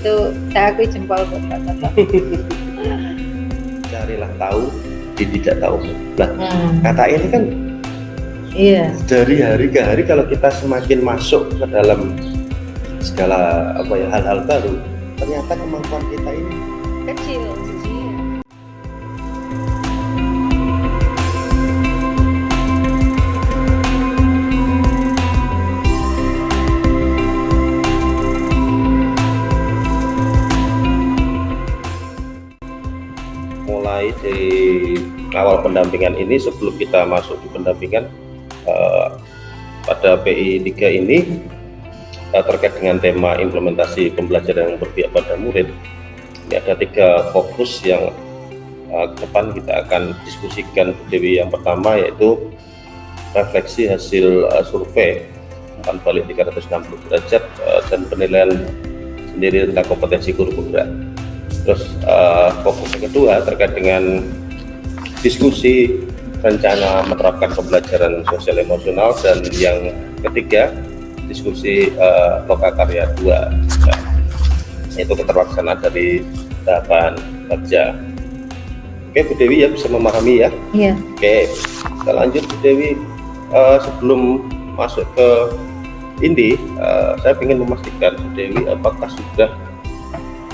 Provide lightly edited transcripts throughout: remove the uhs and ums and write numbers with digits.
itu saya akui jempol buat Pak Toto. Carilah tahu di tidak tahu. Nah, kata ini kan Iya. dari hari ke hari kalau kita semakin masuk ke dalam segala hal-hal baru, ternyata kemampuan kita ini Kecil. mulai dari awal pendampingan ini, sebelum kita masuk di pendampingan pada PI 3 ini terkait dengan tema implementasi pembelajaran yang berpihak pada murid, ini ada 3 fokus yang ke depan kita akan diskusikan, Bu Dewi. Yang pertama yaitu refleksi hasil survei umpan balik 360 derajat dan penilaian sendiri tentang kompetensi guru penggerak. Terus fokus yang kedua terkait dengan diskusi rencana menerapkan pembelajaran sosial emosional, dan yang ketiga diskusi lokakarya 2, yaitu keterlaksanaan dari tahapan kerja. Oke, Bu Dewi ya, bisa memahami ya? Iya. Oke, kita lanjut, Bu Dewi. Sebelum masuk ke inti, saya ingin memastikan Bu Dewi apakah sudah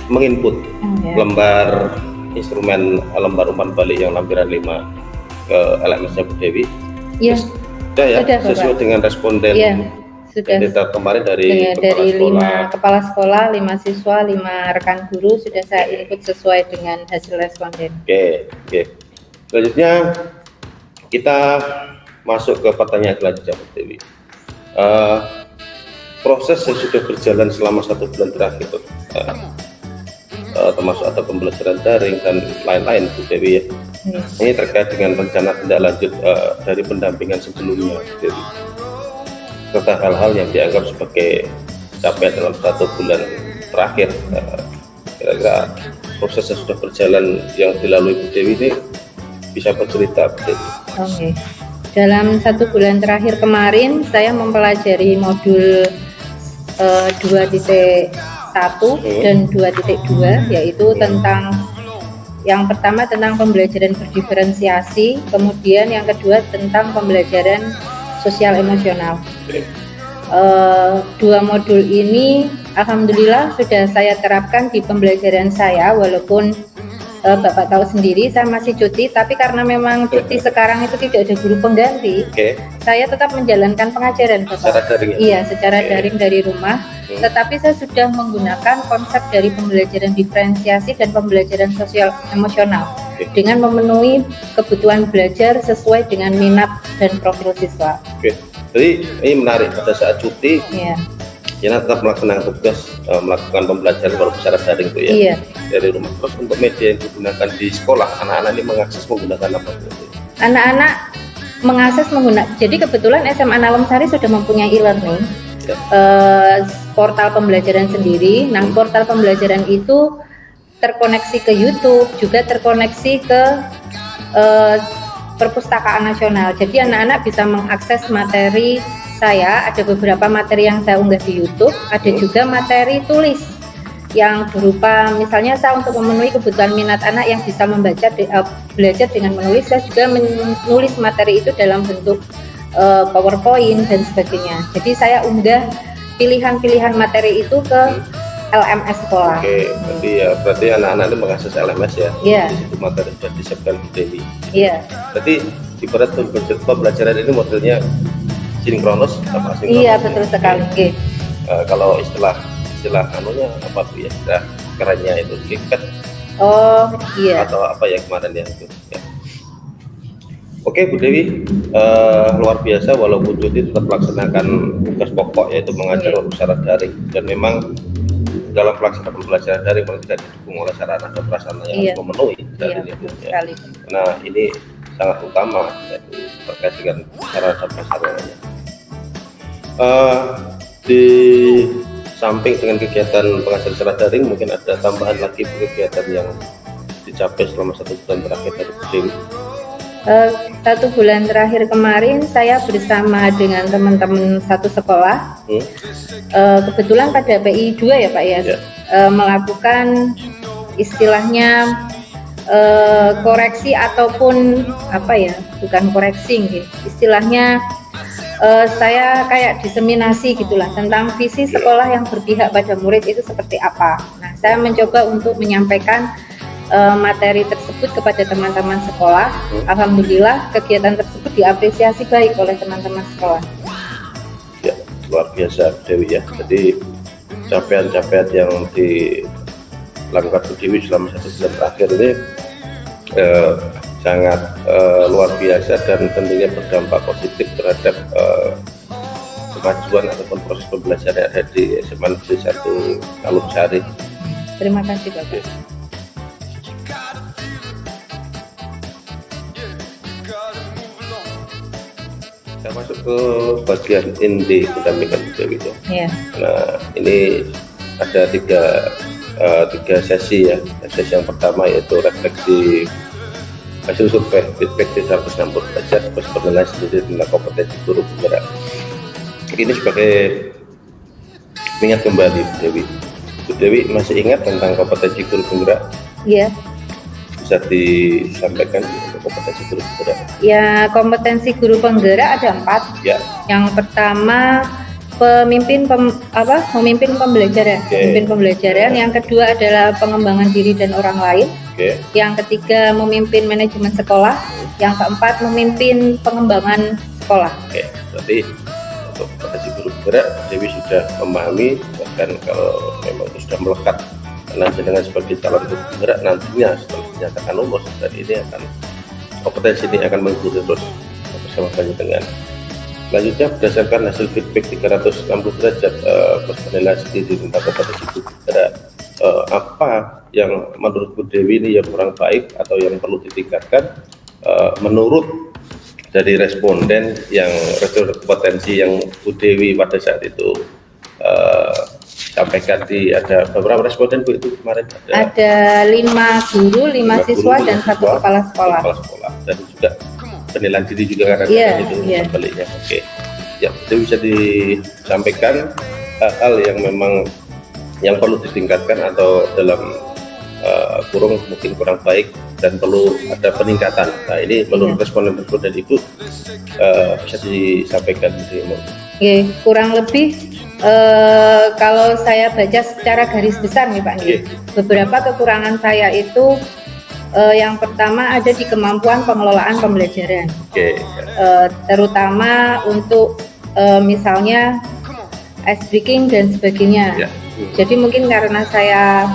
menginput lembar instrumen lembar umpan balik yang lampiran 5 ke LMS-nya Bu Dewi? Iya. Sudah ya, sudah, sesuai dengan responden. Iya, sudah. Data kemarin dari dari kepala 5 kepala sekolah, 5 siswa, 5 rekan guru sudah saya input sesuai dengan hasil responden. Oke. Selanjutnya kita masuk ke pertanyaan selanjutnya, Bu Dewi. Proses yang sudah berjalan selama 1 bulan terakhir, termasuk ada pembelajaran daring dan lain-lain, Bu Dewi ya. Ini terkait dengan rencana tindak lanjut dari pendampingan sebelumnya, Bu Dewi, serta hal-hal yang dianggap sebagai capaian dalam 1 bulan terakhir. Kira-kira proses yang sudah berjalan yang dilalui Bu Dewi ini bisa bercerita, Bu Dewi. Oke. Dalam 1 bulan terakhir kemarin saya mempelajari modul 2.1 dan 2.2, yaitu tentang yang pertama tentang pembelajaran berdiferensiasi, kemudian yang kedua tentang pembelajaran sosial emosional. 2 modul ini alhamdulillah sudah saya terapkan di pembelajaran saya, walaupun Bapak tahu sendiri saya masih cuti, tapi karena memang cuti sekarang itu tidak ada guru pengganti, saya tetap menjalankan pengajaran, Bapak. Secara daring ya? Iya, secara daring dari rumah. Tetapi saya sudah menggunakan konsep dari pembelajaran diferensiasi dan pembelajaran sosial emosional dengan memenuhi kebutuhan belajar sesuai dengan minat dan profil siswa. Jadi ini menarik, pada saat cuti kita tetap melaksanakan tugas melakukan pembelajaran baru secara daring, Bu ya. Iya. Dari rumah. Terus untuk media yang digunakan di sekolah, anak-anak ini mengakses menggunakan apa? Anak-anak mengakses menggunakan, jadi kebetulan SMA Nawang Sari sudah mempunyai e-learning, portal pembelajaran sendiri. Nah, portal pembelajaran itu terkoneksi ke YouTube, juga terkoneksi ke Perpustakaan Nasional. Jadi anak-anak bisa mengakses materi saya. Ada beberapa materi yang saya unggah di YouTube, ada juga materi tulis yang berupa misalnya saya untuk memenuhi kebutuhan minat anak yang bisa membaca belajar dengan menulis, saya juga menulis materi itu dalam bentuk PowerPoint dan sebagainya. Jadi saya unggah pilihan-pilihan materi itu ke LMS sekolah. Berarti anak-anak itu mengakses LMS ya? Iya. Di situ materi sudah disiapkan Bu Dewi. Iya. Berarti ibarat pembelajaran ini modelnya sinkronus apa sinkronus? Iya, betul sekali. Kalau istilah anunya apa Bu ya? Istilah kerennya itu kiket. Oh iya. Atau apa ya kemarin ya itu. Ya. Oke, Bu Dewi, luar biasa, walaupun cuti tetap melaksanakan tugas pokok yaitu mengajar secara daring, dan memang dalam pelaksanaan pembelajaran daring tidak didukung oleh sarana dan prasarana yang harus memenuhi dari sekali. Nah, ini sangat utama yaitu terkait dengan sarana dan prasarananya. Di samping dengan kegiatan pengajaran secara daring, mungkin ada tambahan lagi kegiatan yang dicapai selama 1 bulan terakhir dari Bu Dewi. 1 bulan terakhir kemarin saya bersama dengan teman-teman satu sekolah. Kebetulan pada PI 2 ya Pak ya. melakukan istilahnya koreksi ataupun apa ya, bukan koreksi gitu. Istilahnya saya kayak diseminasi gitulah tentang visi sekolah yang berpihak pada murid itu seperti apa. Nah, saya mencoba untuk menyampaikan materi tersebut kepada teman-teman sekolah. Alhamdulillah kegiatan tersebut diapresiasi baik oleh teman-teman sekolah. Ya, luar biasa Dewi ya. Jadi capaian-capaian yang dilakukan Bu Dewi selama 1 bulan terakhir ini sangat luar biasa dan tentunya berdampak positif terhadap kemajuan ataupun proses pembelajaran yang ada di SMA Negeri 1 Kalungsari. Terima kasih Bapak. Saya masuk ke bagian inti pendampingan Bu Dewi ya. Ya. Nah, ini ada tiga sesi ya. Sesi yang pertama yaitu refleksi hasil survei feedback di 160 derajat plus penilaian sendiri tentang kompetensi guru penggerak. Ini sebagai mengingat kembali Bu Dewi. Bu Dewi masih ingat tentang kompetensi guru penggerak? Iya. Bisa disampaikan kompetensi guru penggerak? Ya, kompetensi guru penggerak ada 4. Ya. Yang pertama memimpin pembelajaran. Pemimpin pembelajaran. Yang kedua adalah pengembangan diri dan orang lain. Yang ketiga memimpin manajemen sekolah. Yang keempat memimpin pengembangan sekolah. Berarti untuk kompetensi guru penggerak Dewi sudah memahami, bahkan kalau memang sudah melekat nanti dengan sebagai calon guru penggerak nantinya setelah dinyatakan lulus, dan ini akan kompetensi ini akan mengikuti terus bersama dengan selanjutnya berdasarkan hasil feedback 360 derajat plus penilaian sendiri tentang kompetensi guru penggerak. Apa yang menurut Bu Dewi ini yang kurang baik atau yang perlu ditingkatkan menurut dari responden yang kompetensi yang Bu Dewi pada saat itu sampaikan. Ada beberapa responden Bu itu kemarin? Ada 5 guru, 5 siswa dan 1 kepala sekolah. Dan juga penilaian diri juga kan itu sebaliknya. Ya, itu bisa disampaikan hal-hal yang memang yang perlu ditingkatkan atau dalam kurung mungkin kurang baik dan perlu ada peningkatan. Nah, ini menurut responden itu bisa disampaikan di kurang lebih kalau saya baca secara garis besar nih Pak nih, beberapa kekurangan saya itu yang pertama ada di kemampuan pengelolaan pembelajaran, terutama untuk misalnya ice breaking dan sebagainya. Jadi mungkin karena saya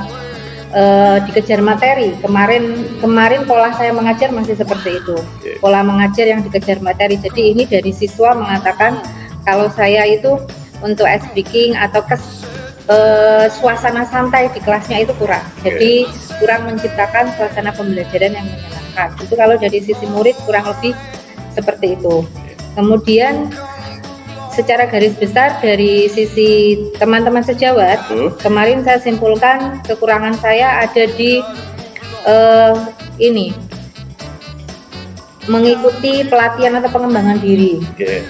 dikejar materi, kemarin pola saya mengajar masih seperti itu, pola mengajar yang dikejar materi. Jadi ini dari siswa mengatakan kalau saya itu untuk ice breaking atau suasana santai di kelasnya itu kurang. Jadi kurang menciptakan suasana pembelajaran yang menyenangkan. Itu kalau dari sisi murid kurang lebih seperti itu. Kemudian secara garis besar dari sisi teman-teman sejawat, kemarin saya simpulkan kekurangan saya ada di mengikuti pelatihan atau pengembangan diri.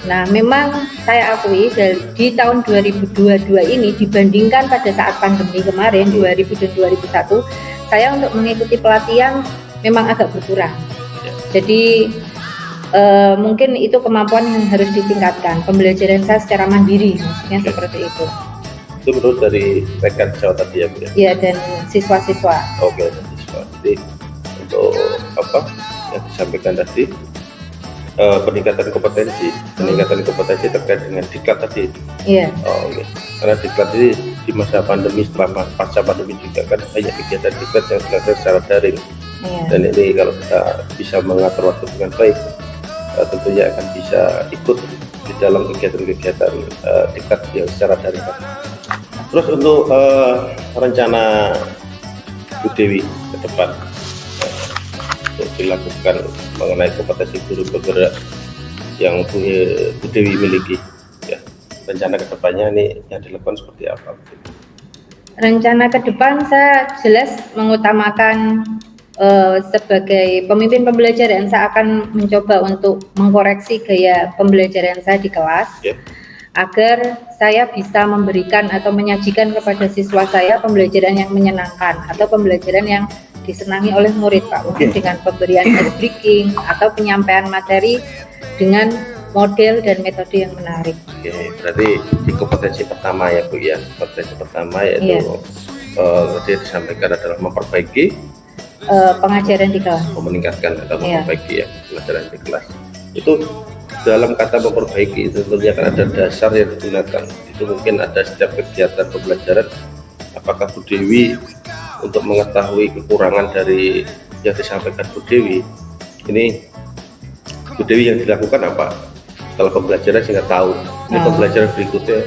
Nah, memang saya akui di tahun 2022 ini dibandingkan pada saat pandemi kemarin 2000 dan 2001, saya untuk mengikuti pelatihan memang agak berkurang. Jadi mungkin itu kemampuan yang harus ditingkatkan, pembelajaran saya secara mandiri, maksudnya seperti itu. Itu menurut dari rekan sejawat tadi ya Bu? Iya, dan siswa-siswa. Siswa. Jadi untuk apa yang disampaikan tadi, peningkatan kompetensi terkait dengan diklat tadi. Iya. Karena diklat ini di masa pandemi, setelah pasca pandemi juga kan banyak kegiatan diklat yang dilakukan secara daring. Dan ini kalau kita bisa mengatur waktu dengan baik, tentunya akan bisa ikut di dalam kegiatan-kegiatan diklat yang secara daring. Terus untuk rencana Bu Dewi ke depan untuk dilakukan mengenai kompetensi guru penggerak yang Bu Dewi miliki, ya, rencana kedepannya ini yang dilakukan seperti apa? Rencana ke depan saya jelas mengutamakan sebagai pemimpin pembelajaran, saya akan mencoba untuk mengkoreksi gaya pembelajaran saya di kelas. agar saya bisa memberikan atau menyajikan kepada siswa saya pembelajaran yang menyenangkan atau pembelajaran yang disenangi oleh murid, Pak. Mungkin dengan pemberian ice breaking atau penyampaian materi dengan model dan metode yang menarik. Oke, berarti di kompetensi pertama ya Bu ya. Kompetensi pertama yaitu tadi disampaikan adalah memperbaiki pengajaran di kelas, meningkatkan atau memperbaiki ya pelajaran di kelas. Itu dalam kata memperbaiki itu tentunya kan ada dasar yang digunakan. Itu mungkin ada setiap kegiatan pembelajaran. Apakah Bu Dewi untuk mengetahui kekurangan dari yang disampaikan Bu Dewi, ini Bu Dewi yang dilakukan apa? Setelah pembelajaran sehingga tahu ini pembelajaran berikutnya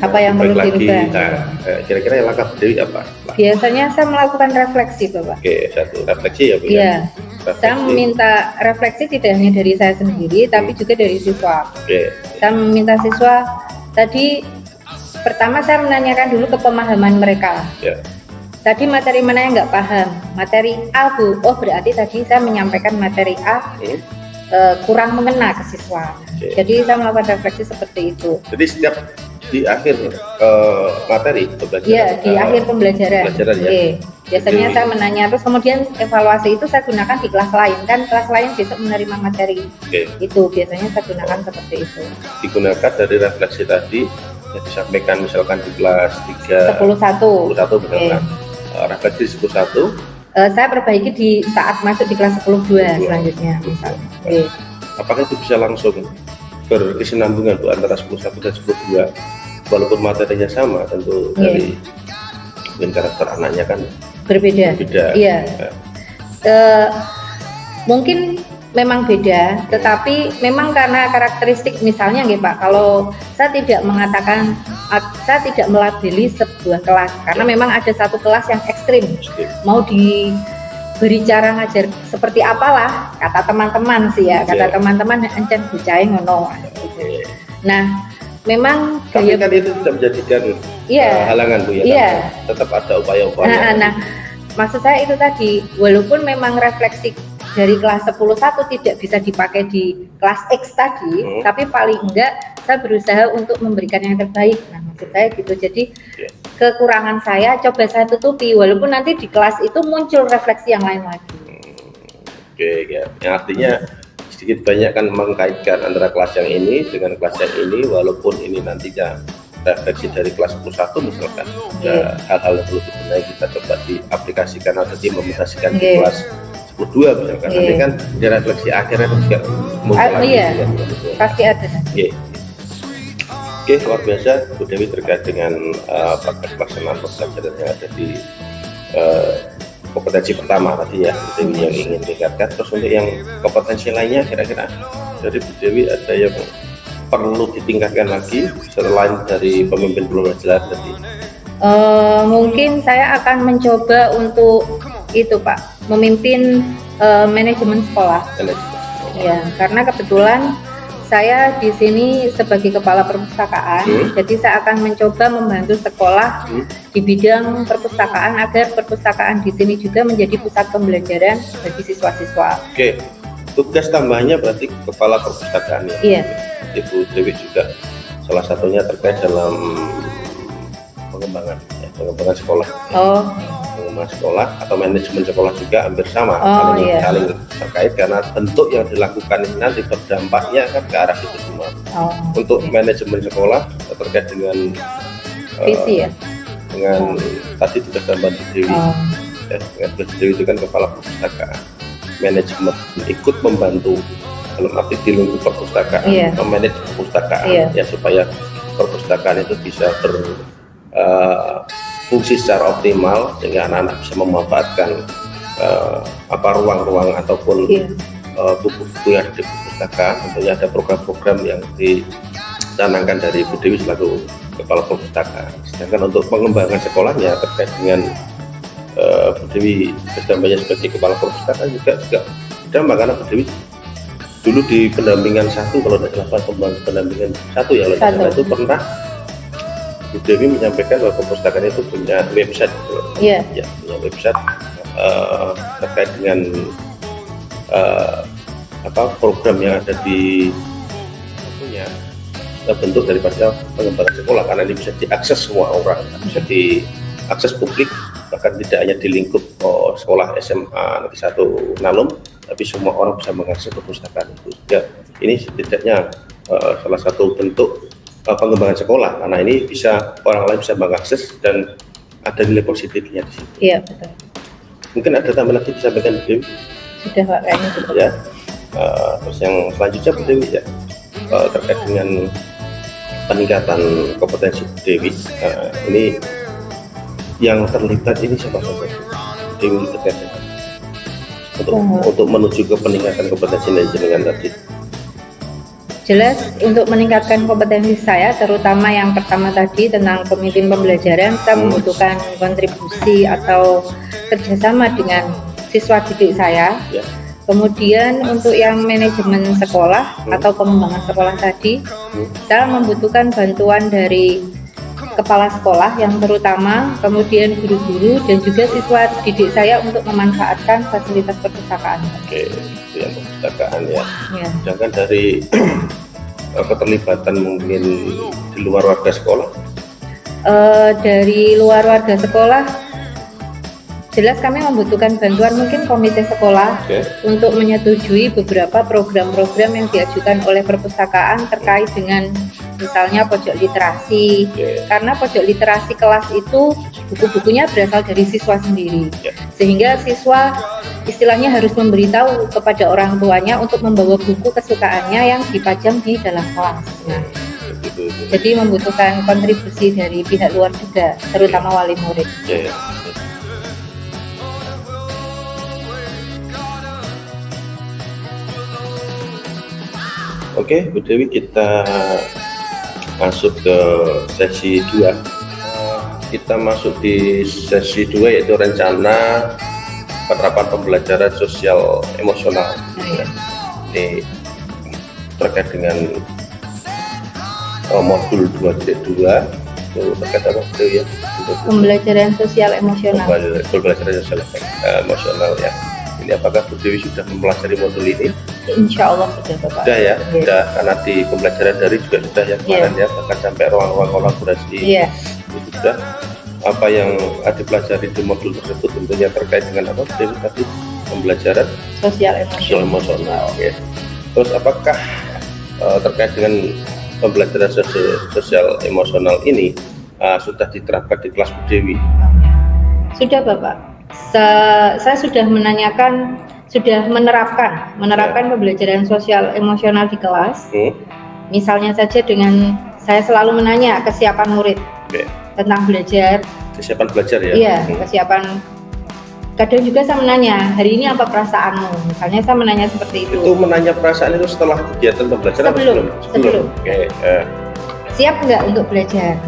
apa yang perlu dirubah. Nah, kira-kira yang langkah Bu Dewi apa? Biasanya saya melakukan refleksi, Bapak. Oke, satu refleksi ya Bu. Iya. Saya meminta refleksi tidak hanya dari saya sendiri, tapi juga dari siswa. Saya meminta siswa tadi, pertama saya menanyakan dulu ke pemahaman mereka. Tadi materi mana yang nggak paham? Materi A, Bu. Oh, berarti tadi saya menyampaikan materi A kurang mengena ke siswa. Jadi saya melakukan refleksi seperti itu. Jadi setiap di akhir materi pembelajaran. Iya, di akhir pembelajaran. Ya. Biasanya saya menanya, terus kemudian evaluasi itu saya gunakan di kelas lain, kan kelas lain besok menerima materi. Itu biasanya saya gunakan seperti itu. Digunakan dari refleksi tadi yang disampaikan misalkan di kelas 3 10 1 misalkan. Refleksi 10 1 saya perbaiki di saat masuk di kelas 10 2 selanjutnya misalnya. Apakah itu bisa langsung berkesinambungan Bu antara 10 1 dan 10 2 walaupun materinya sama, tentu dari mungkin karakter anaknya kan berbeda. Iya. Mungkin memang beda, tetapi memang karena karakteristik, misalnya nggih Pak, kalau saya tidak mengatakan, saya tidak melabeli sebuah kelas karena memang ada satu kelas yang ekstrim, mau diberi cara ngajar seperti apalah, kata teman-teman sih ya, kata teman-teman encen bucahe ngono gitu. Nah, memang tapi kan itu tidak menjadikan halangan Bu ya, tetap ada upaya-upaya. Nah, maksud saya itu tadi, walaupun memang refleksi dari kelas 10-1 tidak bisa dipakai di kelas X tadi, tapi paling enggak saya berusaha untuk memberikan yang terbaik. Nah, maksud saya gitu. Jadi kekurangan saya coba saya tutupi, walaupun nanti di kelas itu muncul refleksi yang lain lagi. Oke, ya. Yang artinya sedikit banyak kan mengkaitkan antara kelas yang ini dengan kelas yang ini, walaupun ini nantinya refleksi dari kelas 10-1 misalkan, hal-hal yang perlu dibenahi kita coba diaplikasikan atau diimplementasikan di kelas 10-2 misalkan. Nanti kan di refleksi akhirnya itu juga muncul lagi. Pasti ada. Oke, luar biasa Bu Dewi terkait dengan praktek pelaksanaan pembelajaran yang ada di kompetensi pertama tadi ya, Bu Dewi yang ingin tingkatkan. Terus untuk yang kompetensi lainnya kira-kira dari Bu Dewi ada yang perlu ditingkatkan lagi selain dari pemimpin belajar tadi? Mungkin saya akan mencoba untuk itu Pak, memimpin manajemen sekolah. Ya, karena kebetulan saya di sini sebagai kepala perpustakaan, jadi saya akan mencoba membantu sekolah di bidang perpustakaan agar perpustakaan di sini juga menjadi pusat pembelajaran bagi siswa-siswa. Oke, tugas tambahnya berarti kepala perpustakaan ya? Iya. Ibu Dewi juga salah satunya terkait dalam pengembangan sekolah. Pengembangan sekolah atau manajemen sekolah juga hampir sama, saling terkait karena bentuk yang dilakukan ini nanti berdampaknya kan ke arah itu semua. Untuk manajemen sekolah terkait dengan visi ya. Dengan tadi tugas tambahan Bu Dewi. Dengan Bu Dewi itu kan kepala perpustakaan, manajemen ikut membantu dalam arti di lingkup perpustakaan, memanage perpustakaan ya supaya perpustakaan itu bisa berfungsi secara optimal sehingga anak-anak bisa memanfaatkan ruang-ruang ataupun buku-buku yang ada di perpustakaan. Tentunya ada program-program yang dicanangkan dari Bu Dewi selaku kepala perpustakaan. Sedangkan untuk pengembangan sekolahnya terkait dengan Bu Dewi berdampaknya sebagai kepala perpustakaan juga berdampak karena Bu Dewi dulu di pendampingan 1, kalau tidak salah pendampingan 1 ya, itu pernah Bu Dewi menyampaikan bahwa perpustakaan itu punya website, punya website terkait dengan program yang ada di bentuk daripada pengembangan sekolah, karena ini bisa diakses semua orang, bisa diakses publik, bahkan tidak hanya di lingkup sekolah SMA Negeri 1 Nalum, tapi semua orang bisa mengakses perpustakaan itu. Ya, ini setidaknya salah satu bentuk pengembangan sekolah, karena ini bisa orang lain bisa mengakses dan ada nilai positifnya di situ. Iya, betul. Mungkin ada tambahan lagi disampaikan Bu Dewi? Sudah Pak, kayaknya betul. Ya. Terus yang selanjutnya Bu Dewi ya, terkait dengan peningkatan kompetensi Bu Dewi, ini yang terlibat ini siapa saja Bu Dewi terkait untuk menuju ke peningkatan kompetensi dengan tadi? Jelas untuk meningkatkan kompetensi saya, terutama yang pertama tadi tentang pemimpin pembelajaran, saya membutuhkan kontribusi atau kerjasama dengan siswa didik saya. Ya. Kemudian untuk yang manajemen sekolah atau pengembangan sekolah tadi, saya membutuhkan bantuan dari kepala sekolah yang terutama, kemudian guru-guru dan juga siswa didik saya untuk memanfaatkan fasilitas perpustakaan. Oke, itu yang perpustakaan ya. Ya. Sedangkan dari keterlibatan mungkin di luar warga sekolah? Dari luar warga sekolah, jelas kami membutuhkan bantuan mungkin komite sekolah untuk menyetujui beberapa program-program yang diajukan oleh perpustakaan terkait dengan misalnya pojok literasi, karena pojok literasi kelas itu buku-bukunya berasal dari siswa sendiri, sehingga siswa istilahnya harus memberitahu kepada orang tuanya untuk membawa buku kesukaannya yang dipajang di dalam kelas. Nah, jadi membutuhkan kontribusi dari pihak luar juga, terutama wali murid. Oke, Bu Dewi, kita masuk ke sesi 2. Kita masuk di sesi 2 yaitu rencana penerapan pembelajaran sosial emosional. Ini terkait dengan modul 2.2 itu terkait apa itu ya? Pembelajaran sosial emosional. Pembelajaran sosial emosional ya. Ini apakah Bu Dewi sudah mempelajari modul ini? Insya Allah sudah Bapak. Sudah ya, sudah, karena di pembelajaran dari juga sudah ya kemarin ya, bahkan sampai ruang-ruang kolaborasi itu sudah. Apa yang dipelajari di modul tersebut tentunya terkait dengan apa tadi pembelajaran sosial emosional ya. Terus apakah terkait dengan pembelajaran sosial emosional ini sudah diterapkan di kelas Bu Dewi? Sudah Bapak. Saya sudah menanyakan, sudah menerapkan pembelajaran sosial emosional di kelas. Misalnya saja dengan saya selalu menanya kesiapan murid. Tentang belajar. Kesiapan belajar ya? Iya, kesiapan. Kadang juga saya menanya, hari ini apa perasaanmu? Misalnya saya menanya seperti itu. Itu menanya perasaan itu setelah kegiatan pembelajaran? Sebelum. Oke. Siap nggak untuk belajar?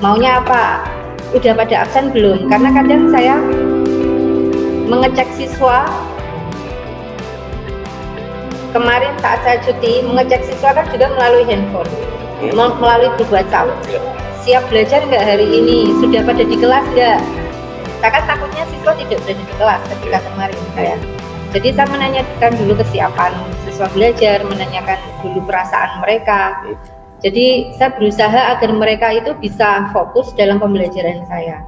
Maunya apa? Udah pada absen belum? Karena kadang saya mengecek siswa. Kemarin saat saya cuti, mengecek siswa kan juga melalui handphone, melalui grup WhatsApp. Siap belajar nggak hari ini? Sudah pada di kelas nggak? Saya kan takutnya siswa tidak berada di kelas ketika kemarin saya. Jadi saya menanyakan dulu kesiapan siswa belajar, menanyakan dulu perasaan mereka. Jadi saya berusaha agar mereka itu bisa fokus dalam pembelajaran saya.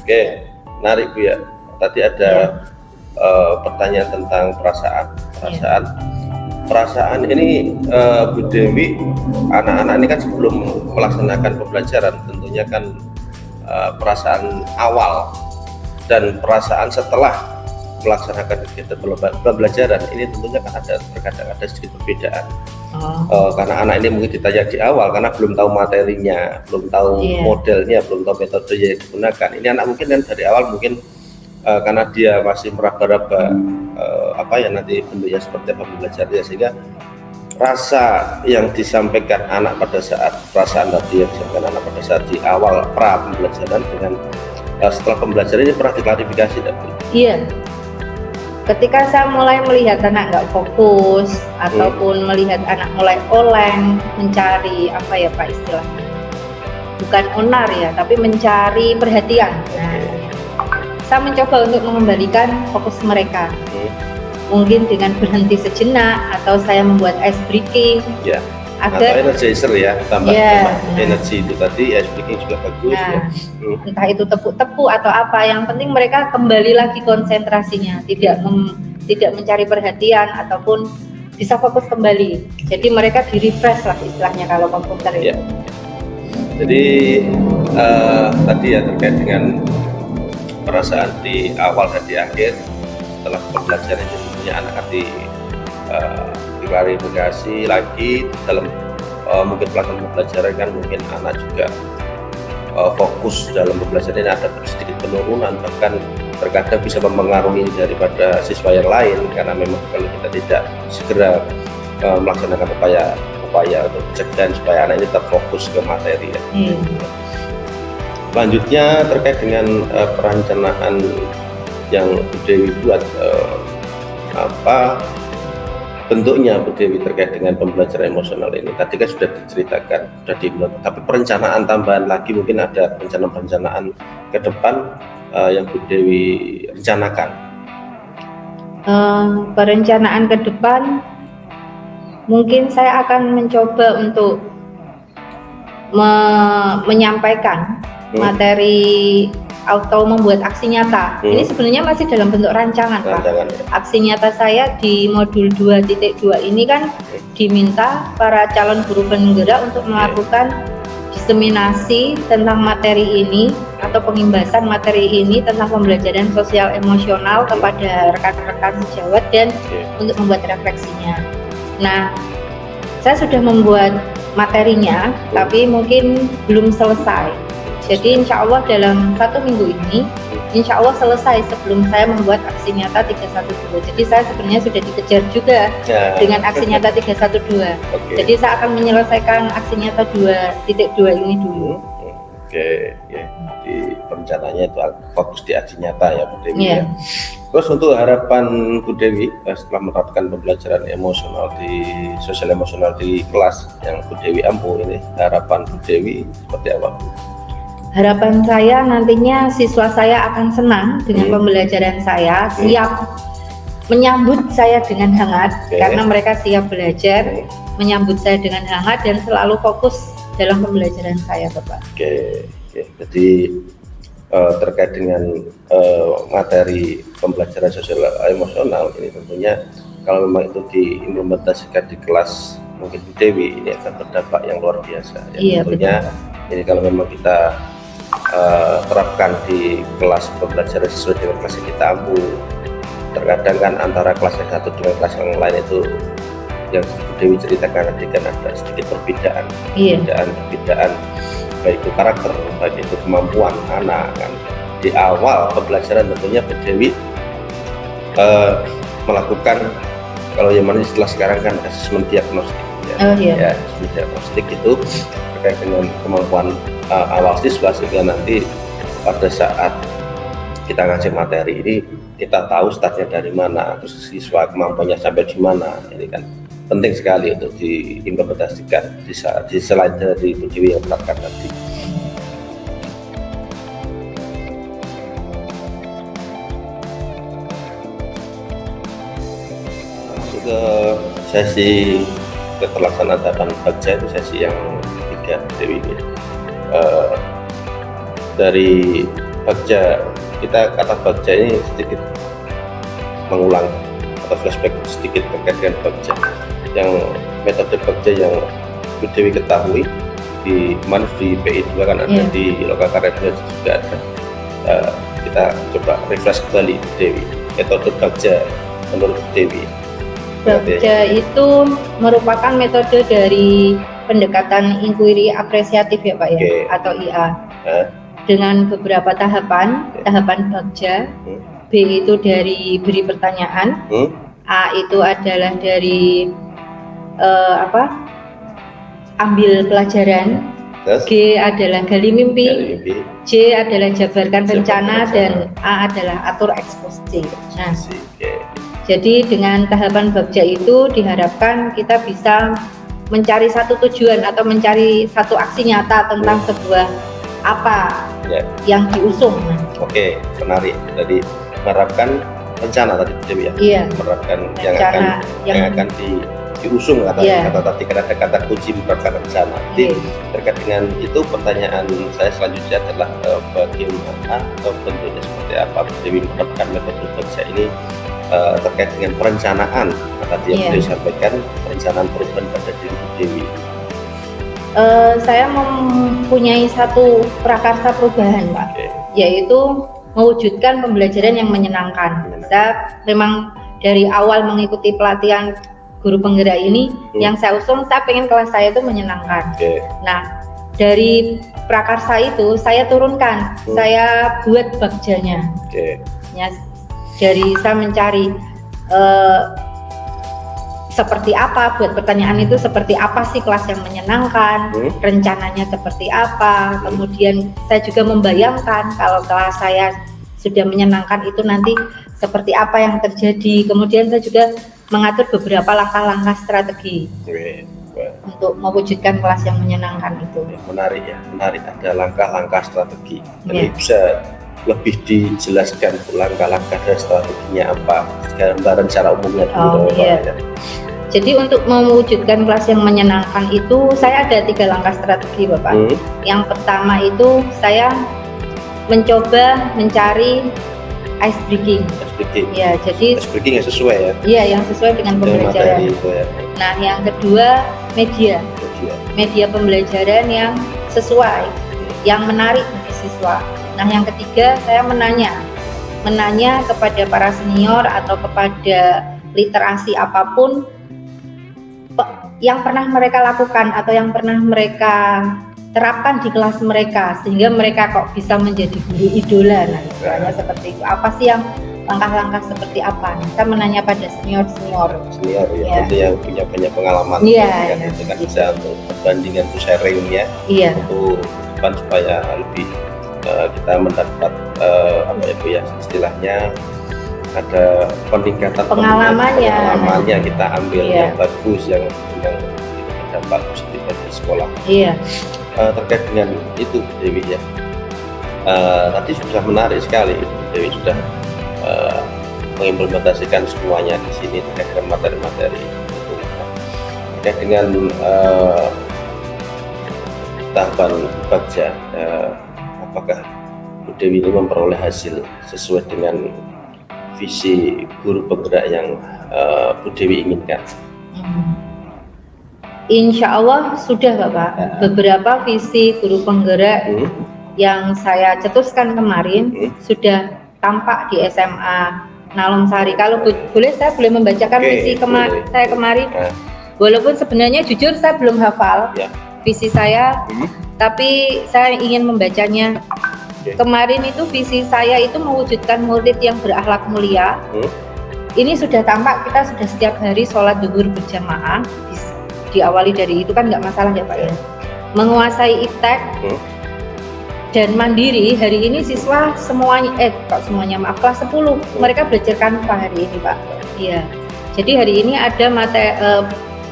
Oke, menarik Bu ya. Tadi ada pertanyaan tentang perasaan ini Bu Dewi, anak-anak ini kan sebelum melaksanakan pembelajaran tentunya kan perasaan awal dan perasaan setelah melaksanakan kegiatan pembelajaran ini tentunya kan terkadang ada sedikit perbedaan. Karena anak ini mungkin ditanya di awal karena belum tahu materinya, belum tahu modelnya, belum tahu metode yang digunakan. Ini anak mungkin kan dari awal mungkin karena dia masih meraba-raba apa ya nanti bentuknya seperti apa pembelajarannya, sehingga rasa yang disampaikan anak pada saat perasaan tadi yang disampaikan anak pada saat di awal pra pembelajaran dengan setelah pembelajaran ini pernah diklarifikasi dan iya. Ketika saya mulai melihat anak nggak fokus ataupun melihat anak mulai oleng, mencari apa ya Pak istilahnya, bukan onar ya, tapi mencari perhatian. Saya mencoba untuk mengembalikan fokus mereka. Mungkin dengan berhenti sejenak atau saya membuat ice breaking. atau agar energizer ya, tambah energi itu tadi, ice breaking juga bagus ya. Entah itu tepuk-tepuk atau apa, yang penting mereka kembali lagi konsentrasinya, tidak mencari perhatian ataupun bisa fokus kembali. Jadi mereka di refresh lah istilahnya kalau komputer itu. Jadi tadi ya terkait dengan perasaan di awal dan di akhir setelah pembelajaran itu, tentunya anak nanti diklarifikasi lagi dalam mungkin pelaksanaan pembelajaran kan, mungkin anak juga fokus dalam pembelajaran ini ada sedikit penurunan, bahkan terkadang bisa mempengaruhi daripada siswa yang lain, karena memang kalau kita tidak segera melaksanakan upaya untuk pencegahan supaya anak ini tetap fokus ke materi ya. Selanjutnya terkait dengan perencanaan yang Bu Dewi buat, apa bentuknya Bu Dewi terkait dengan pembelajaran emosional ini? Tadi kan sudah diceritakan, sudah dibuat, tapi perencanaan tambahan lagi mungkin ada perencanaan ke depan yang Bu Dewi rencanakan. Perencanaan ke depan mungkin saya akan mencoba untuk menyampaikan materi atau membuat aksi nyata. Ini sebenarnya masih dalam bentuk rancangan, Pak. Aksi nyata saya di modul 2.2 ini kan diminta para calon guru penggerak untuk melakukan diseminasi tentang materi ini atau pengimbasan materi ini tentang pembelajaran sosial emosional kepada rekan-rekan sejawat dan untuk membuat refleksinya. Nah, saya sudah membuat materinya, tapi mungkin belum selesai. Jadi insya Allah dalam 1 minggu ini, insya Allah selesai sebelum saya membuat aksi nyata 312. Jadi saya sebenarnya sudah dikejar juga dengan aksi nyata 312. Jadi saya akan menyelesaikan aksi nyata 2.2 ini dulu. Di perencanaannya itu fokus di aksi nyata ya Bu Dewi. Terus untuk harapan Bu Dewi setelah menerapkan pembelajaran emosional di sosial emosional di kelas yang Bu Dewi ampuh ini, harapan Bu Dewi seperti apa Bu? Harapan saya nantinya siswa saya akan senang dengan pembelajaran saya, siap menyambut saya dengan hangat karena mereka siap belajar, menyambut saya dengan hangat dan selalu fokus dalam pembelajaran saya, Bapak. Jadi terkait dengan materi pembelajaran sosial emosional ini tentunya kalau memang itu diimplementasikan di kelas mungkin Bu Dewi ini akan berdampak yang luar biasa ya. Tentunya ini kalau memang kita terapkan di kelas pembelajaran sesuai dengan kelas yang kita ampuh. Terkadang kan antara kelas yang satu dengan kelas yang lain itu yang Bu Dewi ceritakan tadi kan ada sedikit perbedaan, perbedaan baik itu karakter, baik itu kemampuan anak kan. Di awal pembelajaran tentunya Bu Dewi melakukan kalau yang mana istilah sekarang kan asesmen diagnostik ya. Asesmen diagnostik itu terkait dengan kemampuan awal siswa sehingga nanti pada saat kita ngasih materi ini kita tahu startnya dari mana, terus siswa kemampuannya sampai di mana. Ini kan penting sekali untuk diimplementasikan di selain dari Bu Dewi yang menerapkan tadi. Masuk ke sesi pelaksanaan tahapan Bagja, itu sesi yang ketiga Bu Dewi ini. Dari Bagja, kita kata Bagja ini sedikit mengulang atau flashback sedikit terkait dengan Bagja. Yang metode Bagja yang Bu Dewi ketahui di PI2 kan ada, di Lokakarya juga ada. Kita coba refresh kembali Bu Dewi, metode Bagja menurut Bu Dewi. Bagja itu merupakan metode dari pendekatan inquiry apresiatif ya Pak ya, atau IA. Dengan beberapa tahapan Bagja. B itu dari beri pertanyaan, A itu adalah dari ambil pelajaran, G adalah gali mimpi, J adalah jabarkan rencana, dan A adalah atur eksekusi. Nah, jadi dengan tahapan Bagja itu diharapkan kita bisa mencari satu tujuan atau mencari satu aksi nyata tentang sebuah apa yang diusung. Oke, menarik. Jadi menerapkan rencana tadi Bu Dewi ya. Iya. Menerapkan rencana yang akan diusung Iya. kata tadi kan ada kata kunci menerapkan rencana. Jadi terkait dengan itu pertanyaan saya selanjutnya adalah bagaimana bentuknya seperti apa Bu Dewi menerapkan metode Bagja ini terkait dengan perencanaan tadi yang Iya. disampaikan, perencanaan perubahan pada diri Bu Dewi. Saya mempunyai satu prakarsa perubahan, Pak, Oke. yaitu mewujudkan pembelajaran yang menyenangkan. Saya memang dari awal mengikuti pelatihan guru penggerak ini, yang saya usung, saya pengen kelas saya itu menyenangkan. Oke. Nah, dari prakarsa itu saya turunkan, saya buat bagjanya. Oke. Ya, dari saya mencari seperti apa, buat pertanyaan itu seperti apa sih kelas yang menyenangkan, rencananya seperti apa, kemudian saya juga membayangkan kalau kelas saya sudah menyenangkan itu nanti seperti apa yang terjadi. Kemudian saya juga mengatur beberapa langkah-langkah strategi untuk mewujudkan kelas yang menyenangkan itu. Menarik ya, menarik, ada langkah-langkah strategi. Jadi bisa lebih dijelaskan langkah-langkah dan strateginya apa, gambaran secara umumnya dulu. Jadi untuk mewujudkan kelas yang menyenangkan itu saya ada 3 langkah strategi, Bapak. Yang pertama itu saya mencoba mencari ice breaking. Ya, jadi ice breaking yang sesuai ya. Iya, yang sesuai dengan pembelajaran. Nah, yang kedua media pembelajaran yang sesuai, yang menarik bagi siswa. Nah, yang ketiga saya menanya kepada para senior atau kepada literasi apapun yang pernah mereka lakukan atau yang pernah mereka terapkan di kelas mereka sehingga mereka kok bisa menjadi guru idola. Nah, istilahnya seperti itu. Apa sih yang langkah-langkah seperti apa? Saya menanya pada senior ya, itu yang punya banyak pengalaman. Itu kan bisa untuk perbandingan, untuk sharingnya, untuk depan supaya lebih kita mendapat apa ya istilahnya ada peningkatan pengalamannya kita ambil yang bagus, yang berdampak positif bagi sekolah. Terkait dengan itu Dewi ya, tadi sudah menarik sekali Dewi sudah mengimplementasikan semuanya di sini terkait dengan materi-materi itu. Terkait dengan tahapan Bagja, apakah Bu Dewi ini memperoleh hasil sesuai dengan visi guru penggerak yang Bu Dewi inginkan? Insya Allah sudah, Bapak. Beberapa visi guru penggerak yang saya cetuskan kemarin sudah tampak di SMA Nalomsari. Kalau boleh saya boleh membacakan visi saya kemarin. Walaupun sebenarnya jujur saya belum hafal visi saya, tapi saya ingin membacanya. Kemarin itu visi saya itu mewujudkan murid yang berakhlak mulia. Ini sudah tampak, kita sudah setiap hari sholat zuhur berjamaah, diawali dari itu kan nggak masalah ya Pak ya. Menguasai iptek dan mandiri. Hari ini siswa semuanya, kelas 10 mereka belajar Canva hari ini Pak. Iya. Jadi hari ini ada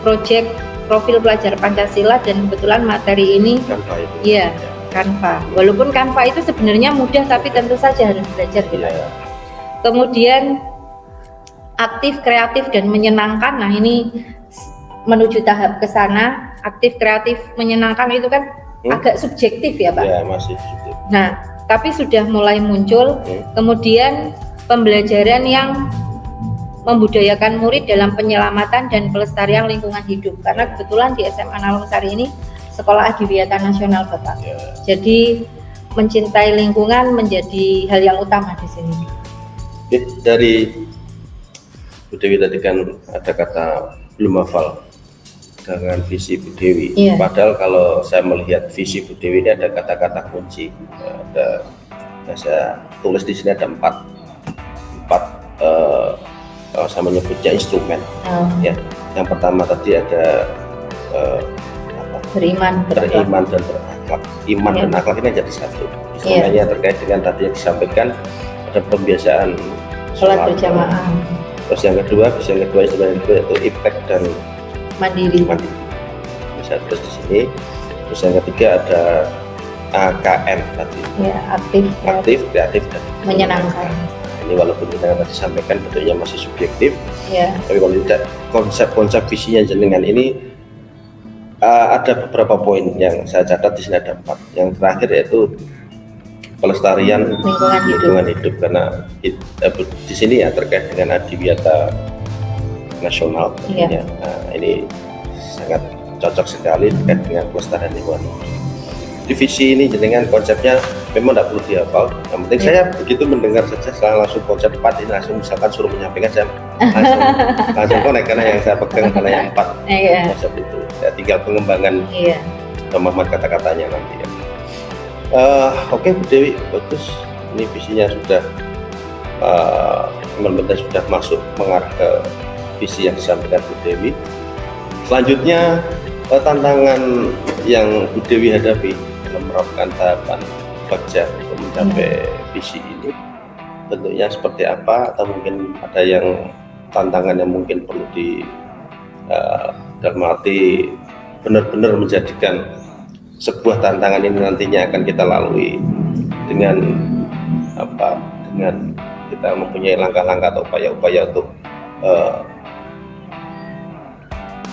proyek profil pelajar Pancasila dan kebetulan materi ini Canva itu. Iya. Canva. Walaupun Canva itu sebenarnya mudah tapi tentu saja harus belajar gitu. Kemudian aktif, kreatif dan menyenangkan. Nah, ini menuju tahap ke sana. Aktif, kreatif, menyenangkan itu kan agak subjektif ya, Pak. Ya, masih subjektif. Nah, tapi sudah mulai muncul. Kemudian pembelajaran yang membudayakan murid dalam penyelamatan dan pelestarian lingkungan hidup. Karena kebetulan di SMA Nalomsari ini Sekolah Adiwiyata Nasional, Bapak. Jadi mencintai lingkungan menjadi hal yang utama di sini. Dari Bu Dewi tadi kan ada kata belum hafal dengan visi Bu Dewi. Padahal kalau saya melihat visi Bu Dewi ini ada kata-kata kunci. Saya tulis di sini ada empat saya menyebutnya instrumen. Ya, yang pertama tadi ada beriman dan berakhlak. Iman dan akhlak ini jadi satu. Instrumennya terkait dengan tadi yang disampaikan ada pembiasaan sholat berjamaah. Terus yang kedua instrumen itu yaitu iptek dan mandiri. Bisa terus di sini. Terus yang ketiga ada AKM tadi. Ya, aktif, kreatif dan menyenangkan. ini walaupun kita tadi sampaikan bentuknya masih subjektif, Iya. tapi kalau tidak konsep visinya jenengan ini ada beberapa poin yang saya catat di sini, ada 4. Yang terakhir yaitu pelestarian lingkungan hidup, karena di sini ya terkait dengan adiwiyata nasional. Iya. Nah, ini sangat cocok sekali terkait dengan pelestarian lingkungan hidup. Divisi ini dengan konsepnya memang tidak perlu dihafal. Yang penting saya begitu mendengar saja, saya langsung konsep 4 ini langsung, misalkan suruh menyampaikan, saya langsung connect karena yang saya pegang karena yang 4 konsep itu. Ya, tinggal pengembangan pemahaman kata-katanya nanti ya. Oke Bu Dewi, bagus. Ini visinya sudah implementasi sudah masuk mengarah ke visi yang disampaikan Bu Dewi. Selanjutnya tantangan yang Bu Dewi hadapi menerapkan tahapan kerja untuk mencapai visi ini bentuknya seperti apa, atau mungkin ada yang tantangan yang mungkin perlu dalam arti benar-benar menjadikan sebuah tantangan ini nantinya akan kita lalui dengan dengan kita mempunyai langkah-langkah atau upaya-upaya untuk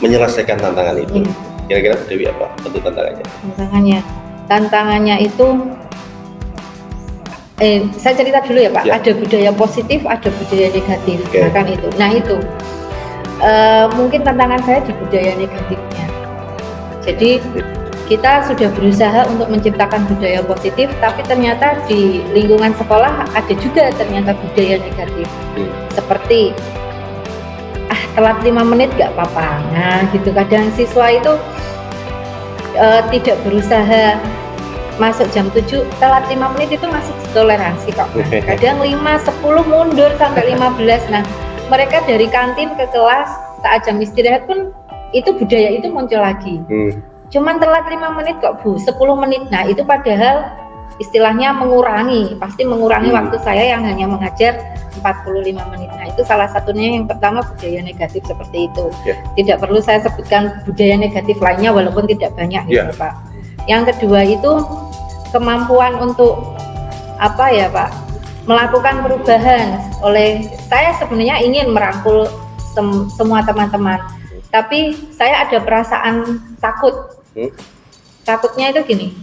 menyelesaikan tantangan itu. Kira-kira Bu Dewi apa bentuk tantangannya? Tantangannya itu saya cerita dulu ya Pak. Ya. Ada budaya positif, ada budaya negatif. Kan itu. Nah itu mungkin tantangan saya di budaya negatifnya. Jadi kita sudah berusaha untuk menciptakan budaya positif, tapi ternyata di lingkungan sekolah ada juga ternyata budaya negatif. Seperti telat 5 menit gak apa-apa. Nah gitu, kadang siswa itu tidak berusaha masuk jam 7, telat 5 menit itu masih ditoleransi kok. Kadang 5, 10 mundur sampai 15. Nah mereka dari kantin ke kelas saat jam istirahat pun itu budaya itu muncul lagi. Cuman telat 5 menit kok Bu, 10 menit. Nah itu padahal istilahnya pasti mengurangi waktu saya yang hanya mengajar 45 menit. Nah itu salah satunya yang pertama, budaya negatif seperti itu. Tidak perlu saya sebutkan budaya negatif lainnya walaupun tidak banyak gitu Pak. Yang kedua itu kemampuan untuk Pak, melakukan perubahan. Saya sebenarnya ingin merangkul semua teman-teman, tapi saya ada perasaan takut. Takutnya itu gini,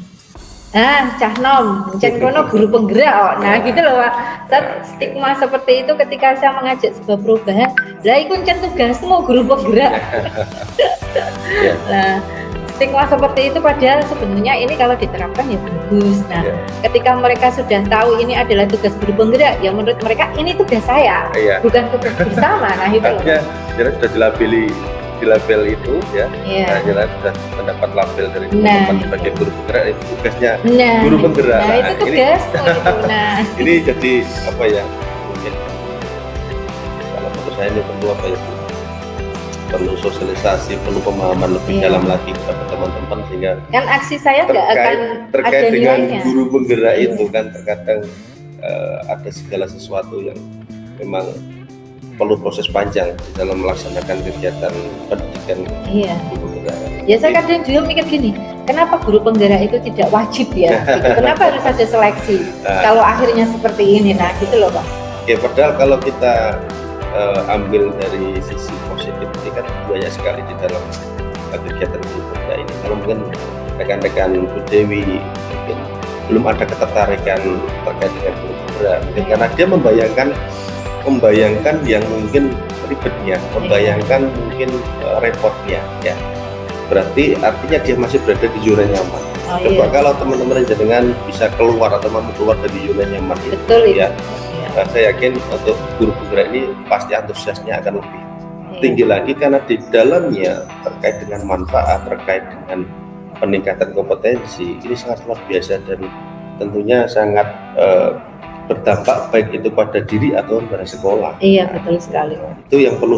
cah nom, kono guru penggerak. Nah gitu loh Pak. Stigma seperti itu ketika saya mengajak sebuah perubahan, lah iku tugasmu guru penggerak. Nah stigma seperti itu padahal sebenarnya ini kalau diterapkan ya bagus. Nah ketika mereka sudah tahu ini adalah tugas guru penggerak, ya menurut mereka ini tugas saya, bukan tugas bersama. Nah itu loh. Jadi sudah di label itu ya. Nah, jelas sudah mendapat label dari teman-teman sebagai guru penggerak, itu tugasnya guru penggerak. Nah itu tugas itu. Nah ini jadi mungkin kalau menurut saya ini perlu sosialisasi, perlu pemahaman lebih dalam lagi kepada teman-teman, sehingga kan aksi saya nggak akan terkait ada dengan nilainya. Guru penggerak itu kan terkadang ada segala sesuatu yang memang perlu proses panjang di dalam melaksanakan kegiatan pendidikan guru penggerak. Ya saya kadang juga mikir gini, kenapa guru penggerak itu tidak wajib ya? Gitu. Kenapa harus ada seleksi? Kalau akhirnya seperti ini, nah gitu loh Pak. Padahal kalau kita ambil dari sisi positif ini kan banyak sekali di dalam kegiatan guru penggerak ini. Kalau mungkin rekan-rekan Bu Dewi mungkin belum ada ketertarikan terkait dengan guru penggerak, mungkin karena dia membayangkan yang mungkin ribetnya, membayangkan mungkin repotnya ya. Berarti artinya dia masih berada di zona nyaman. Coba kalau teman-teman jenengan bisa keluar atau mampu keluar dari zona nyaman itu, ya. Saya yakin untuk guru penggerak ini pasti antusiasnya akan lebih tinggi lagi, karena di dalamnya terkait dengan manfaat, terkait dengan peningkatan kompetensi, ini sangat luar biasa dan tentunya sangat berdampak baik itu pada diri atau pada sekolah. Iya betul sekali. Itu yang perlu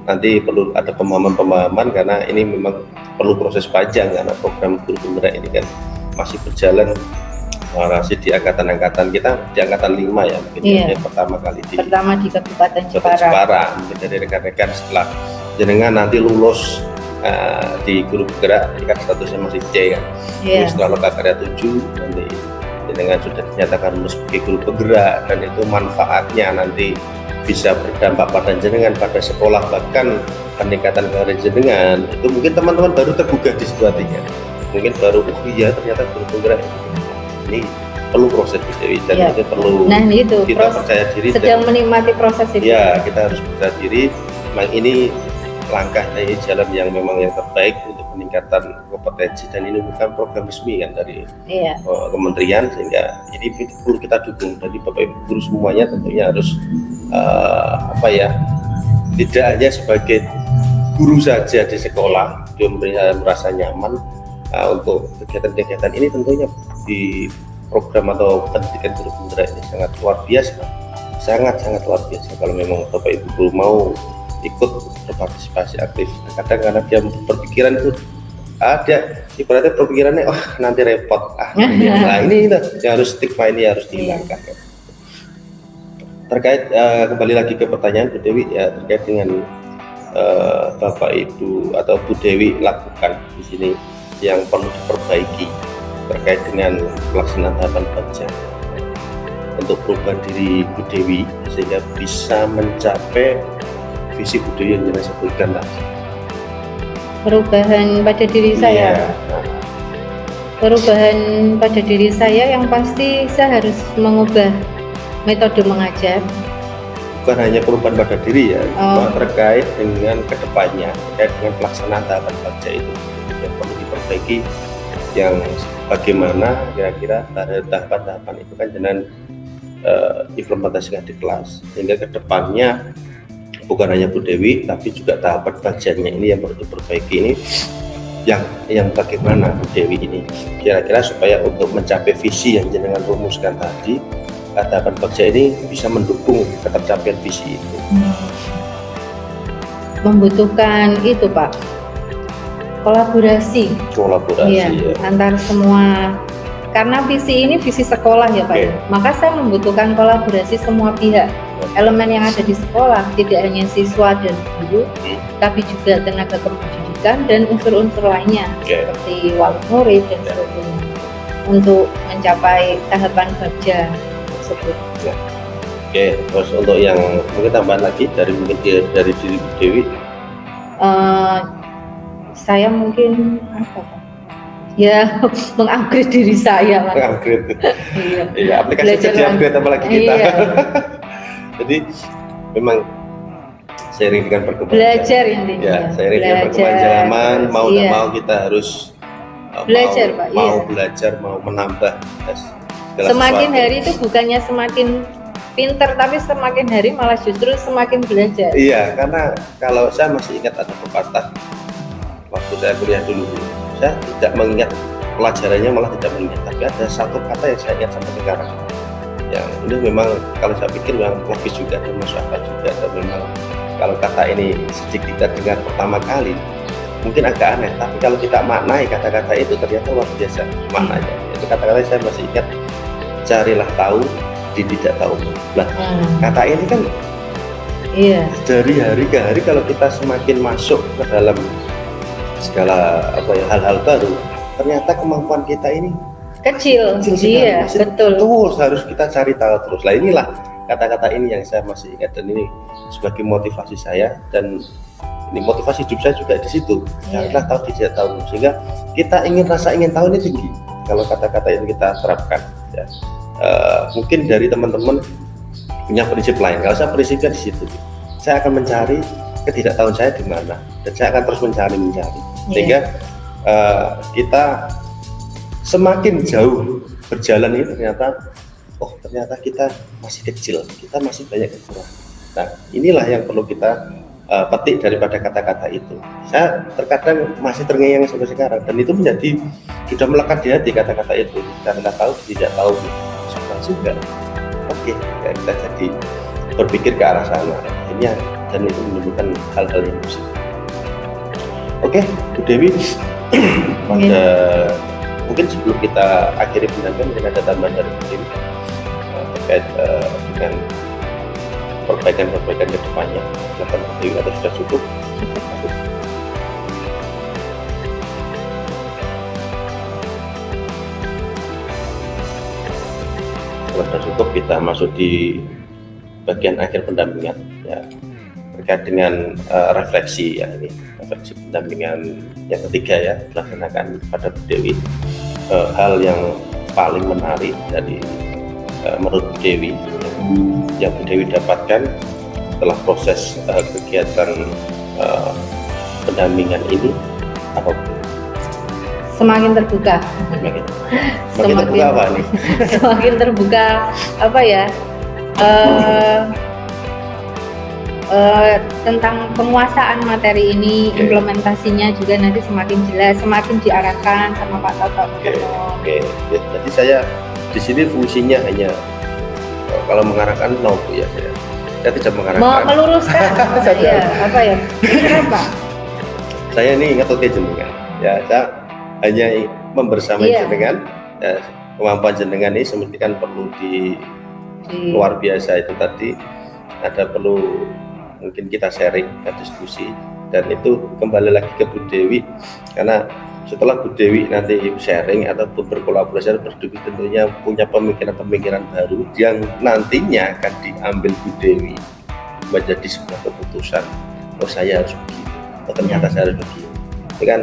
nanti perlu ada pemahaman, karena ini memang perlu proses panjang, karena program guru penggerak ini kan masih berjalan. Masih di angkatan kita di angkatan 5 ya, mungkin yang pertama kali di Kabupaten Jepara. Mungkin dari rekan-rekan setelah jenengan nanti lulus di guru penggerak, ini kan statusnya masih C kan. Setelah lokakarya 7 nanti dengan sudah dinyatakan lulus sebagai guru penggerak dan itu manfaatnya nanti bisa berdampak pada jenengan, pada sekolah, bahkan peningkatan karir jenengan, itu mungkin teman-teman baru tergugah di situ hatinya, mungkin baru oh iya ternyata guru penggerak ini perlu proses Bu Dewi dan Ya. itu perlu itu kita percaya diri sedang menikmati proses itu. ya kita harus percaya diri memang ini langkah dari jalan yang memang yang terbaik untuk peningkatan kompetensi dan ini bukan program resmi kan dari kementerian, sehingga ini perlu kita dukung dari Bapak Ibu guru semuanya. Tentunya harus tidak hanya sebagai guru saja di sekolah dia merasa nyaman untuk kegiatan-kegiatan ini. Tentunya di program atau pendidikan guru penggerak ini sangat luar biasa, sangat luar biasa kalau memang Bapak Ibu guru mau ikut berpartisipasi aktif. Kadang karena dia berpikiran itu ada ibaratnya berpikirannya nanti repot nah ini yang harus stigma ini harus dihilangkan. Terkait kembali lagi ke pertanyaan Bu Dewi ya, terkait dengan Bapak Ibu atau Bu Dewi lakukan di sini yang perlu diperbaiki terkait dengan pelaksanaan tahapan baca untuk perubahan diri Bu Dewi sehingga bisa mencapai visi Bu Dewi yang saya sebutkan tadi. Perubahan pada diri saya. Perubahan pada diri saya yang pasti saya harus mengubah metode mengajar. Bukan hanya perubahan pada diri ya, terkait dengan kedepannya, terkait dengan pelaksanaan tahapan baca itu yang perlu diperbaiki, yang bagaimana kira-kira tahapan-tahapan itu kan dengan implementasikan di kelas, sehingga kedepannya bukan hanya Bu Dewi tapi juga tahapan bacanya ini yang perlu diperbaiki ini yang bagaimana Bu Dewi ini kira-kira supaya untuk mencapai visi yang jenengan rumuskan tadi, tahapan baca ini bisa mendukung ketercapaian visi itu. Membutuhkan itu Pak, kolaborasi ya. Antar semua, karena visi ini visi sekolah ya Pak. Maka saya membutuhkan kolaborasi semua pihak, elemen yang ada di sekolah, tidak hanya siswa dan guru, tapi juga tenaga kependidikan dan unsur-unsur lainnya seperti wali murid dan sebagainya untuk mencapai tahapan baca tersebut. Terus untuk yang mungkin tambahan lagi dari diri Bu Dewi, saya mungkin ya mengupgrade diri saya lah. Iya, aplikasi di-upgrade apalagi kita. Jadi memang seiring dengan perkembangan belajar intinya. Ya, seiring dengan perkembangan zaman, mau tidak mau kita harus belajar, Pak. Belajar, mau menambah. Semakin hari itu bukannya semakin pinter, tapi semakin hari malah justru semakin belajar. Iya, karena kalau saya masih ingat ada pepatah waktu saya kuliah dulu, saya tidak mengingat pelajarannya, malah tidak mengingat, tapi ada satu kata yang saya ingat sampai sekarang. Yang ini memang kalau saya pikir memang logis juga dan masuk akal juga, dan memang kalau kata ini sedikit kita dengar pertama kali mungkin agak aneh, tapi kalau kita maknai kata-kata itu ternyata luar biasa maknanya. Itu kata-kata saya masih ingat, carilah tahu di tidak tahu. Nah, kata ini kan dari hari ke hari kalau kita semakin masuk ke dalam segala hal-hal baru, ternyata kemampuan kita ini kecil iya, betul. Harus kita cari tahu terus. Lah inilah kata-kata ini yang saya masih ingat, dan ini sebagai motivasi saya, dan ini motivasi hidup saya juga di situ. Carilah tahu tidak tahu, sehingga kita rasa ingin tahu ini tinggi. Kalau kata-kata ini kita terapkan, ya. Mungkin dari teman-teman punya prinsip lain. Kalau saya prinsipnya di situ, saya akan mencari ketidaktahuan saya di mana, dan saya akan terus mencari, sehingga kita semakin jauh berjalan ini ternyata kita masih kecil, kita masih banyak kekurangan. Nah, inilah yang perlu kita petik daripada kata-kata itu. Saya terkadang masih terngiang sampai sekarang, dan itu sudah melekat di hati kata-kata itu. Karena tahu tidak tahu juga. Oke, ya kita jadi berpikir ke arah sana. Ini dan itu menunjukkan hal-hal yang positif. Oke, Bu Dewi, mungkin sebelum kita akhiri pendampingan, mungkin ada tambahan dari Bu Dewi terkait dengan perbaikan ke depannya. Silakan Bu Dewi, atau sudah cukup? Kalau sudah cukup, kita masuk di bagian akhir pendampingan ya, terkait dengan refleksi ya, ini refleksi pendampingan yang ketiga ya, dilaksanakan pada Bu Dewi. Hal yang paling menarik dari menurut Bu Dewi yang Bu Dewi dapatkan setelah proses kegiatan pendampingan ini apa? Semakin terbuka. Semakin terbuka apa nih? Semakin terbuka apa ya? Tentang penguasaan materi ini, implementasinya juga nanti semakin jelas, semakin diarahkan sama Pak Toto. Oke. Jadi saya di sini fungsinya hanya kalau mengarahkan Bu ya, saya tidak mengarahkan. Meluruskan. Ya, apa ya? Apa? Saya ini ngetok jenengan. Ya, saya hanya membersamai jenengan. Ya, kemampuan jenengan ini seperti kan perlu di luar biasa itu tadi, ada perlu mungkin kita sharing, kita diskusi, dan itu kembali lagi ke Bu Dewi, karena setelah Bu Dewi nanti sharing ataupun berkolaborasi berdiskusi, tentunya punya pemikiran-pemikiran baru yang nantinya akan diambil Bu Dewi menjadi sebuah keputusan. Oh, saya harus begini, oh, ternyata saya harus begini. Itu kan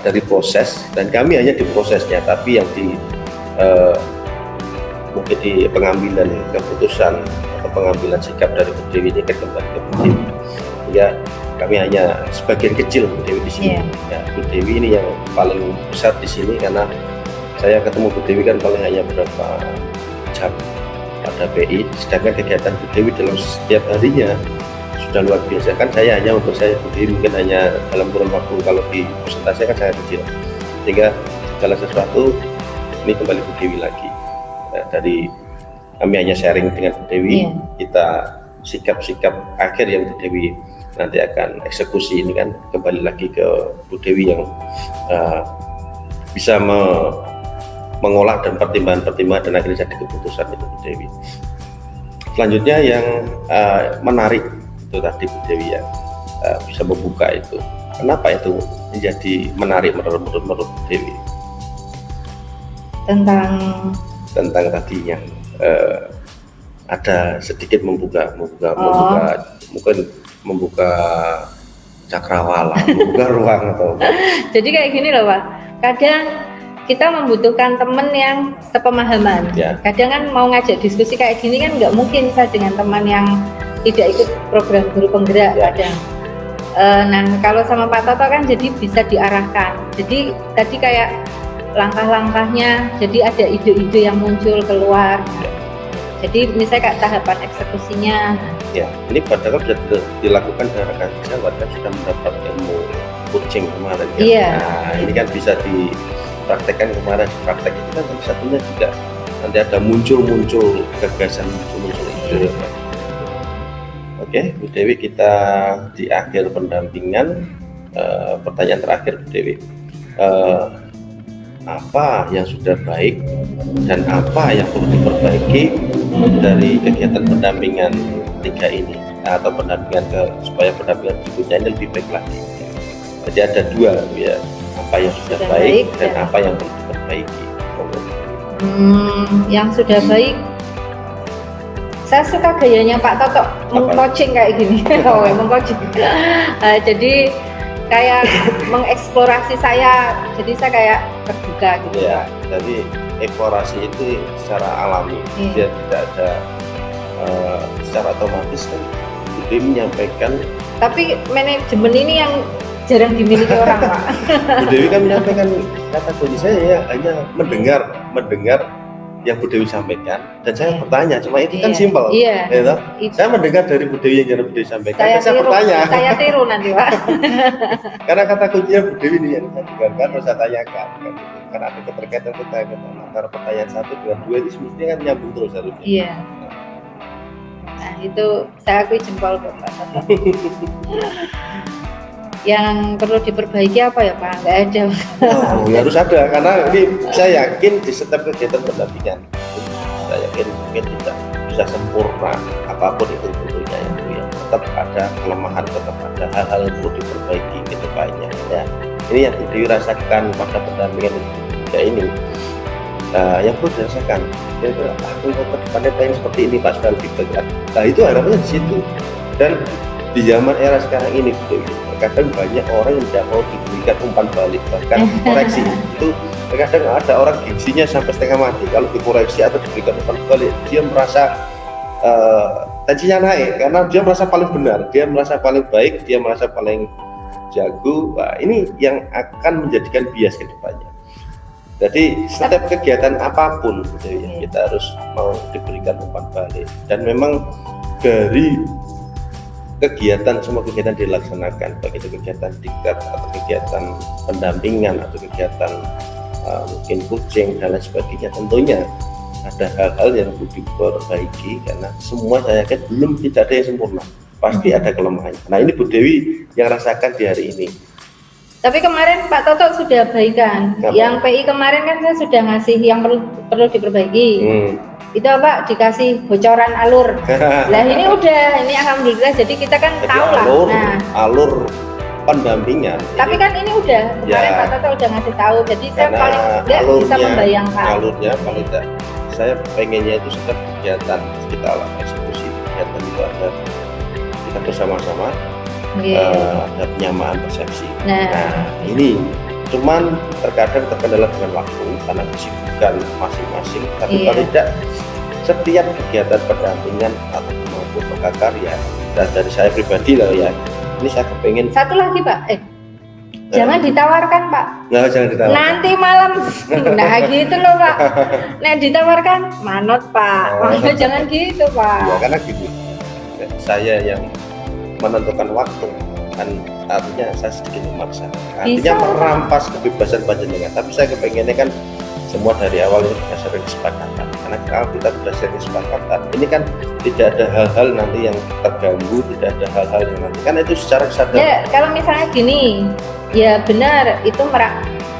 dari proses, dan kami hanya di prosesnya, tapi yang di mungkin di pengambilan keputusan atau pengambilan sikap dari Bu Dewi ini kan kembali ke Bu Dewi. Ya, kami hanya sebagian kecil Bu Dewi di sini. Ya, Bu Dewi ini yang paling besar di sini, karena saya ketemu Bu Dewi kan paling hanya beberapa jam pada PI, sedangkan kegiatan Bu Dewi dalam setiap harinya sudah luar biasa. Kan saya hanya untuk saya Bu Dewi mungkin hanya dalam kurun waktu, kalau di presentasi kan sangat kecil, sehingga segala sesuatu ini kembali Bu Dewi lagi. Dari kami hanya sharing dengan Bu Dewi, kita sikap-sikap akhir yang Bu Dewi nanti akan eksekusi ini kan kembali lagi ke Bu Dewi yang bisa mengolah dan pertimbangan dan akhirnya jadi keputusan itu Bu Dewi. Selanjutnya yang menarik itu tadi Bu Dewi yang bisa membuka itu. Kenapa itu menjadi menarik menurut Bu Dewi? Tentang tadi yang ada sedikit membuka mungkin membuka cakrawala, membuka ruang atau jadi kayak gini loh Pak, kadang kita membutuhkan teman yang sepemahaman. Kadang kan mau ngajak diskusi kayak gini kan nggak mungkin saya dengan teman yang tidak ikut program guru penggerak kadang. Nah kalau sama Pak Toto kan jadi bisa diarahkan, jadi tadi kayak langkah-langkahnya, jadi ada ide-ide yang muncul keluar. Jadi misalnya kayak tahapan eksekusinya. Ya, ini padahal sudah dilakukan dengan rekan saya, bahkan sudah mendapat ilmu coaching kemarin. Iya. Nah, ini kan bisa dipraktekkan kemarin. Praktek itu kan salah satunya juga nanti ada muncul gagasan, muncul ide. Oke, Bu Dewi, kita di akhir pendampingan, pertanyaan terakhir Bu Dewi. Apa yang sudah baik dan apa yang perlu diperbaiki dari kegiatan pendampingan 3 ini atau pendampingan supaya pendampingan berikutnya ini lebih baik lagi. Jadi ada 2 ya, apa yang sudah baik dan apa yang perlu diperbaiki. Yang sudah baik, saya suka gayanya Pak Toto meng-coaching kayak gini. Meng-coaching. Jadi kayak mengeksplorasi saya, jadi saya kayak terbuka gitu ya. Jadi eksplorasi itu secara alami, dia tidak ada secara otomatis kan dia menyampaikan. Tapi manajemen ini yang jarang dimiliki orang Pak. Bu Dewi kan menyampaikan, kata kunci saya ya hanya mendengar yang Bu Dewi sampaikan, dan saya bertanya, cuma itu kan simpel. Ya, saya mendengar dari Bu Dewi yang Bu Dewi sampaikan, saya bertanya. Saya tiru nanti Pak. Karena kata kuncinya Bu Dewi ini yang saya dengarkan, terus saya tanyakan. Karena ada keterkaitan antara pertanyaan 1 dengan 2 itu semestinya kan nyambung terus harusnya. Iya. Nah itu saya akui jempol Pak Toto. Yang perlu diperbaiki apa ya Pak? Nggak ada. Harus ada, karena ini saya yakin di setiap kegiatan pendampingan, saya yakin mungkin tidak bisa sempurna apapun itu tentunya ya, tetap ada kelemahan, tetap ada hal-hal yang perlu diperbaiki ke depannya ya. Ini yang dirasakan pada pendampingan ini. yang perlu dirasakan. Aku ke depannya pengen seperti ini Pak, sudah lebih baik. Nah itu harapannya di situ. Dan di zaman era sekarang ini, kadang banyak orang yang tidak mau diberikan umpan balik, bahkan koreksi. Itu kadang ada orang gengsinya sampai setengah mati kalau dikoreksi atau diberikan umpan balik, dia merasa tensinya naik karena dia merasa paling benar, dia merasa paling baik, dia merasa paling jago. Nah, ini yang akan menjadikan bias ke depannya. Jadi setiap kegiatan apapun gitu ya, kita harus mau diberikan umpan balik. Dan memang dari kegiatan, semua kegiatan dilaksanakan, baik itu kegiatan diklat atau kegiatan pendampingan atau kegiatan mungkin coaching dan lain sebagainya, tentunya ada hal-hal yang perlu diperbaiki karena semua saya yakin tidak ada yang sempurna, pasti ada kelemahannya. Nah ini Bu Dewi yang rasakan di hari ini. Tapi kemarin Pak Toto sudah baikan. Yang PI kemarin kan saya sudah ngasih yang perlu diperbaiki. Itu apa? Dikasih bocoran alur. Lah ini udah, ini alhamdulillah. Jadi kita kan tahu lah. Alur pendampingan. Tapi kan ini udah kemarin Pak Toto udah ngasih tahu. Jadi saya paling tidak bisa membayangkan. Alurnya paling tidak. Saya pengennya itu setiap kegiatan kita eksekusi kegiatan itu ada kita bersama-sama. Ada penyamaan persepsi. Nah ini cuman terkadang terkendala dengan waktu karena kesibukan masing-masing. Tapi paling tidak setiap kegiatan pendampingan atau maupun prakarya dari saya pribadi lah ya. Ini saya kepengen. Satu lagi Pak, jangan ditawarkan Pak. Nah, jangan ditawarkan. Nanti malam, nah gitu loh Pak. Nah ditawarkan manut Pak. Jangan gitu Pak. Ya karena gitu. Saya yang menentukan waktu kan artinya saya sedikit memaksa, artinya merampas kebebasan panjenengan. Tapi saya kepengennya kan semua dari awal itu berdasarkan kesepakatan, karena kalau kita berdasarkan kesepakatan ini kan tidak ada hal-hal nanti yang terganggu, tidak ada hal-hal yang nanti kan itu secara sadar ya. Kalau misalnya gini ya benar itu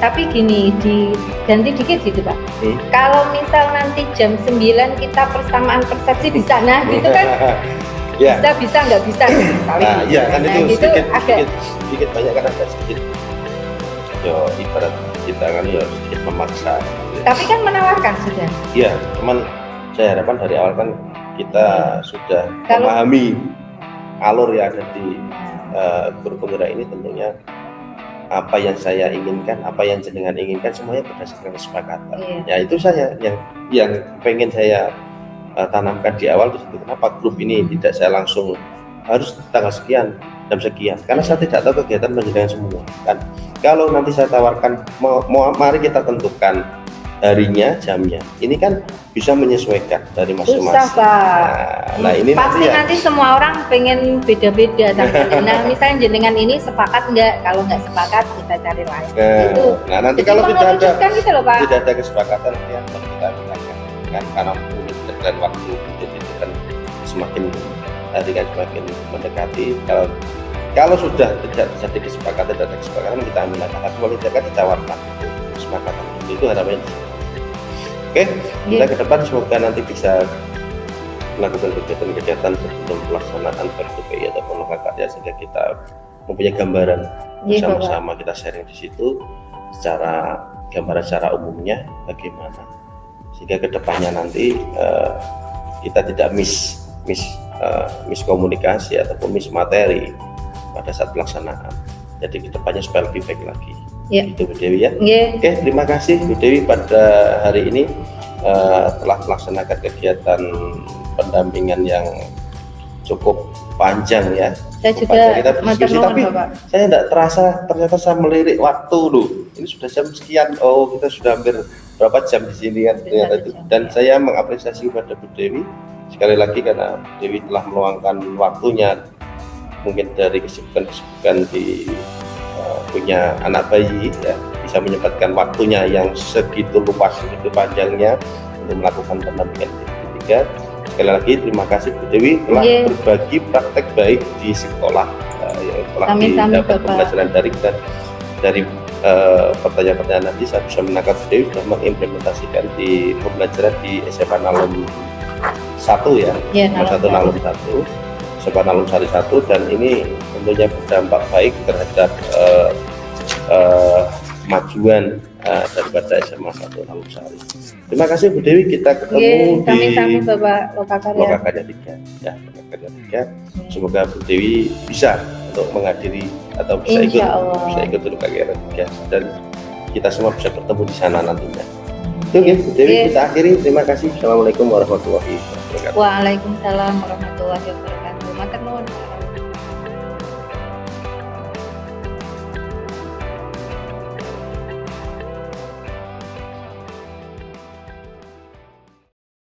tapi gini diganti dikit gitu Pak. Kalau misal nanti jam 9 kita persamaan persepsi di sana gitu kan ya. bisa nggak bisa nah iya kan itu sedikit banyak kan ada sedikit ibarat kita kan sedikit memaksa gitu. Tapi kan menawarkan sudah iya, cuman saya harapkan dari awal kan kita sudah memahami alur yang ada di guru penggerak ini. Tentunya apa yang saya inginkan, apa yang jenengan inginkan semuanya berdasarkan kesepakatan. Ya itu saya yang pengen saya tanamkan di awal itu. Kenapa grup ini tidak saya langsung harus tanggal sekian jam sekian, karena saya tidak tahu kegiatan panjenengan semua kan. Kalau nanti saya tawarkan mari kita tentukan harinya, jamnya, ini kan bisa menyesuaikan dari masing-masing. Susah Pak. Nah ini nanti semua orang pengen beda-beda. Nah misalnya jenengan ini sepakat nggak? Kalau nggak sepakat kita cari lain. Nah nanti kalau tidak ada gitu loh, Pak. Tidak ada kesepakatan ya kita kan karena dan waktu itu kan semakin hari kan semakin mendekati. Kalau sudah tidak terjadi kesepakatan, kita ambil langkah. Tapi kalau tidak ditawarkan kesepakatan itu harapannya. Oke, kita ke depan semoga nanti bisa melakukan kegiatan-kegiatan sebelum pelaksanaan PI ataupun prakarya sehingga kita mempunyai gambaran bersama-sama, kita sharing di situ secara gambaran secara umumnya bagaimana. Sehingga kedepannya nanti kita tidak miskomunikasi ataupun materi pada saat pelaksanaan. Jadi kedepannya supaya lebih baik lagi. Itu Bu Dewi ya. Oke, terima kasih Bu Dewi pada hari ini telah melaksanakan kegiatan pendampingan yang cukup panjang ya. Saya juga kita berdiskusi, tapi saya tidak terasa ternyata saya melirik waktu loh. Ini sudah jam sekian. Oh, kita sudah hampir berapa jam di sini kan ternyata itu. Dan saya mengapresiasi kepada Bu Dewi sekali lagi karena Bu Dewi telah meluangkan waktunya mungkin dari kesibukan di punya anak bayi ya, bisa menyempatkan waktunya yang segitu luas, segitu panjangnya untuk melakukan pendampingan ketiga. Sekali lagi terima kasih Bu Dewi telah berbagi praktek baik di sekolah yang telah didapat pembelajaran dari pertanyaan-pertanyaan nanti saya bisa menangkap Bu Dewi sudah mengimplementasikan di pembelajaran di SMA Nalum 1 ya, Nalum 1 SMA Nalum Sari 1, dan ini tentunya berdampak baik terhadap kemajuan daripada SMA 1 Langusari. Terima kasih Bu Dewi, kita ketemu di Sami-sami Bapak Lokakarya. Lokakarya 3 ya, Lokakarya 3. Semoga Bu Dewi bisa untuk menghadiri atau bisa ikut Lokakarya 3 dan kita semua bisa bertemu di sana nantinya. Oke, Bu Dewi, kita akhiri. Terima kasih. Assalamualaikum warahmatullahi wabarakatuh. Waalaikumsalam warahmatullahi wabarakatuh.